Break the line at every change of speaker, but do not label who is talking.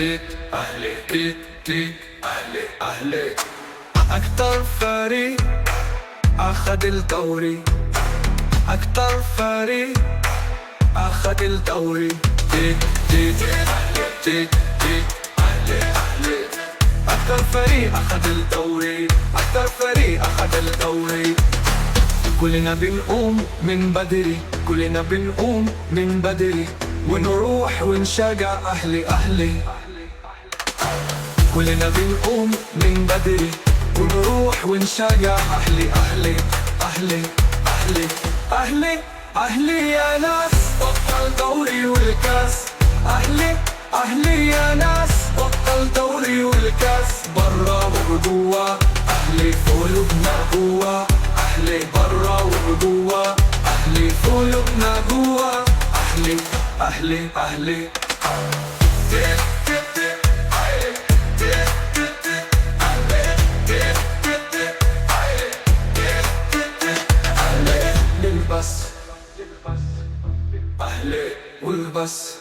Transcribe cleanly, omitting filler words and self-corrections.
أهلي تي أهلي أهلي. أكتر فريق أخد الدوري، أكتر فريق أخد الدوري. تي أهلي أهلي. أكتر فريق أخد الدوري، أكتر فريق أخد الدوري. كلنا بنقوم من بدري، كلنا بنقوم من بدري، ونروح ونشجع أهلي أهلي. كلنا بنقوم من بدري، ونروح ونشجع أهلي أهلي أهلي أهلي أهلي أهلي. يا ناس بطل دوري والكاس، أهلي أهلي. يا ناس بطل دوري والكاس، برا وجوا أهلي في قلوبنا جوا، أهلي برا وجوا أهلي في قلوبنا جوا، أهلي أهلي أهلي. نلبس أهلي والبس.